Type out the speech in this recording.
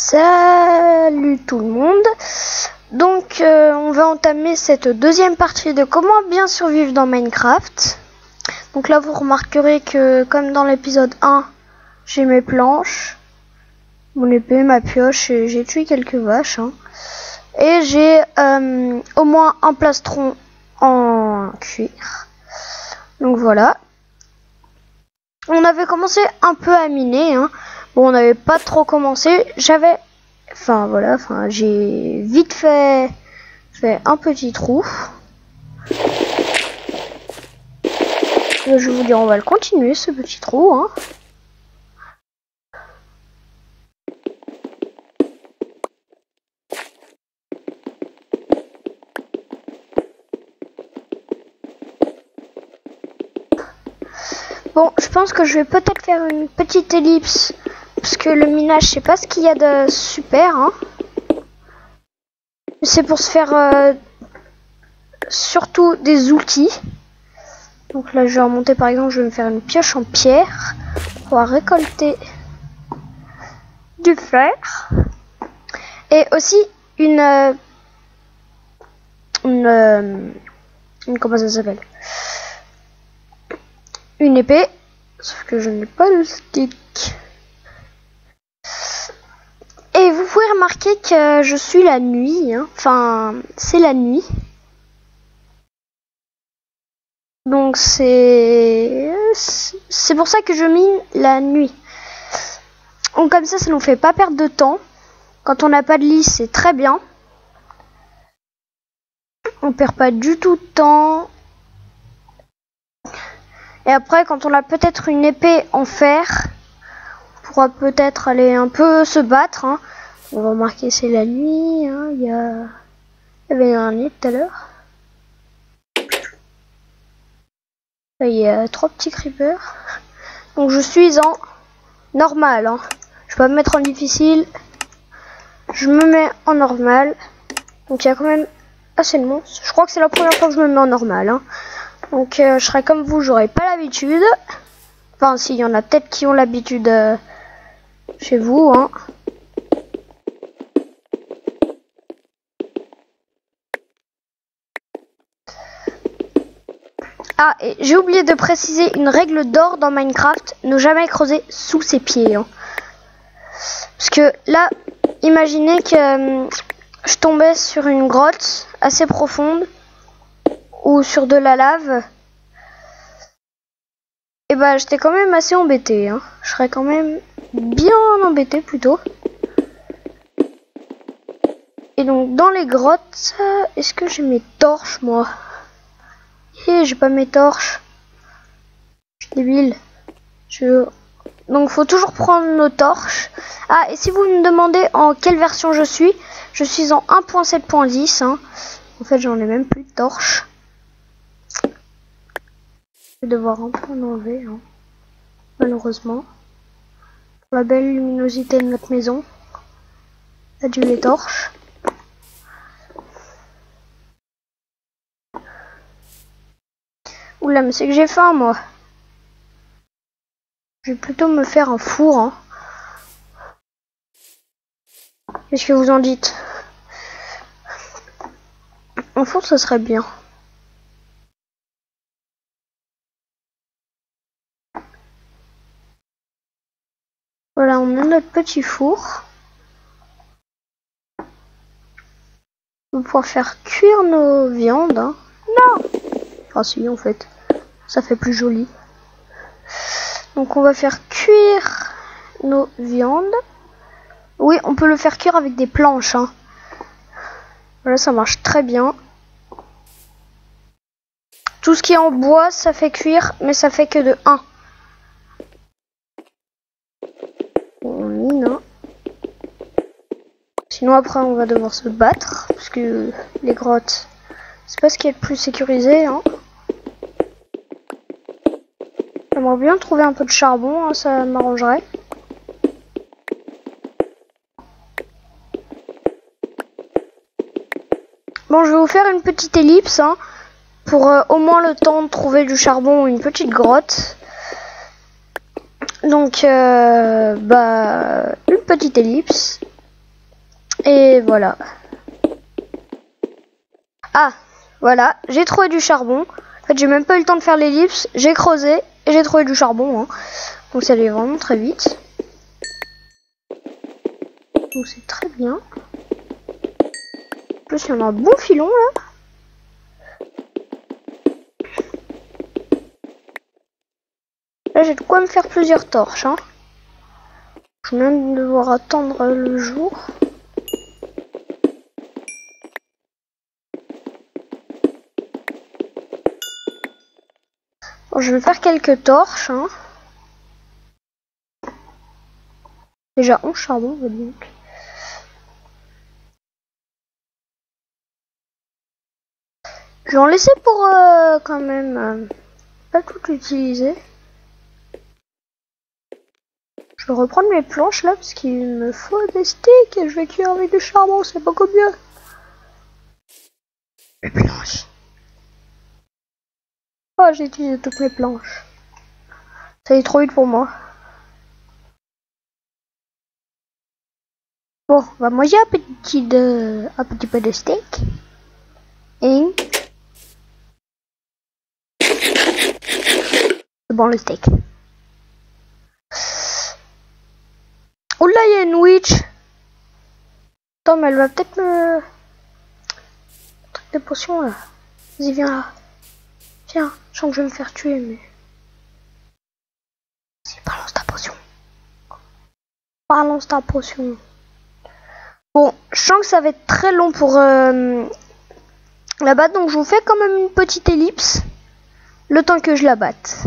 Salut tout le monde. Donc on va entamer cette deuxième partie de comment bien survivre dans Minecraft. Donc là vous remarquerez que comme dans l'épisode 1, j'ai mes planches, mon épée, ma pioche et j'ai tué quelques vaches. Et j'ai au moins un plastron en cuir. Donc voilà. On avait commencé un peu à miner. Bon, on n'avait pas trop commencé. J'ai vite fait un petit trou. Et je vais vous dire, on va le continuer ce petit trou. Bon, je pense que je vais peut-être faire une petite ellipse. Parce que le minage, c'est pas ce qu'il y a de super. C'est pour se faire surtout des outils. Donc là, je vais remonter par exemple, je vais me faire une pioche en pierre. Pour récolter du fer. Et aussi une comment ça s'appelle? Une épée. Sauf que je n'ai pas de stick. Et vous pouvez remarquer que je suis la nuit. Enfin, c'est la nuit. Donc c'est pour ça que je mine la nuit. Donc comme ça nous fait pas perdre de temps. Quand on n'a pas de lit, c'est très bien. On perd pas du tout de temps. Et après, quand on a peut-être une épée en fer, on pourra peut-être aller un peu se battre. On va remarquer c'est la nuit. Il y avait un nid tout à l'heure. Là, il y a 3 petits creepers. Donc je suis en normal. Je peux pas me mettre en difficile. Je me mets en normal. Donc il y a quand même assez de monstres. Je crois que c'est la première fois que je me mets en normal. Donc je serai comme vous, j'aurai pas l'habitude. Enfin si, il y en a peut-être qui ont l'habitude chez vous. Ah, et j'ai oublié de préciser une règle d'or dans Minecraft, ne jamais creuser sous ses pieds. Parce que là, imaginez que je tombais sur une grotte assez profonde ou sur de la lave. Et bah j'étais quand même assez embêté. Je serais quand même bien embêté plutôt. Et donc dans les grottes, est-ce que j'ai mes torches moi? Et j'ai pas mes torches. Je suis débile. Donc faut toujours prendre nos torches. Ah, et si vous me demandez en quelle version je suis en 1.7.10. En fait j'en ai même plus de torches. Je vais devoir un peu en enlever, malheureusement. Pour la belle luminosité de notre maison. Adieu les torches. Oula, mais c'est que j'ai faim moi. Je vais plutôt me faire un four. Qu'est-ce que vous en dites? Un four, ça serait bien. Voilà, on a notre petit four. On va pouvoir faire cuire nos viandes. Non! Ah si, en fait. Ça fait plus joli. Donc on va faire cuire nos viandes. Oui, on peut le faire cuire avec des planches. Voilà, ça marche très bien. Tout ce qui est en bois, ça fait cuire, mais ça fait que de 1. On mine. Sinon après on va devoir se battre. Parce que les grottes, c'est pas ce qui est le plus sécurisé. J'aimerais bien trouver un peu de charbon, ça m'arrangerait. Bon, je vais vous faire une petite ellipse pour au moins le temps de trouver du charbon ou une petite grotte. Donc, une petite ellipse. Et voilà. Ah, voilà, j'ai trouvé du charbon. En fait, j'ai même pas eu le temps de faire l'ellipse. J'ai creusé et j'ai trouvé du charbon. Hein. Donc ça allait vraiment très vite. Donc c'est très bien. En plus, il y en a un bon filon là. Là, j'ai de quoi me faire plusieurs torches. Hein. Je viens de devoir attendre le jour. Bon, je vais faire quelques torches. Hein. Déjà 11 charbon, donc. Je vais en laisser pour quand même pas tout utiliser. Je vais reprendre mes planches là parce qu'il me faut des sticks et je vais cuire avec du charbon, c'est beaucoup mieux. Les planches. Oh, j'ai utilisé toutes mes planches. Ça est trop vite pour moi. Bon, on va manger un petit peu de steak. Et c'est bon le steak. Oh là, il y a une witch. Attends, mais elle va peut-être me... Truc de potion là. Vas-y, viens là. Viens, je sens que je vais me faire tuer, mais... Vas-y, balance ta potion. Balance ta potion. Bon, je sens que ça va être très long pour la battre, donc je vous fais quand même une petite ellipse. Le temps que je la batte.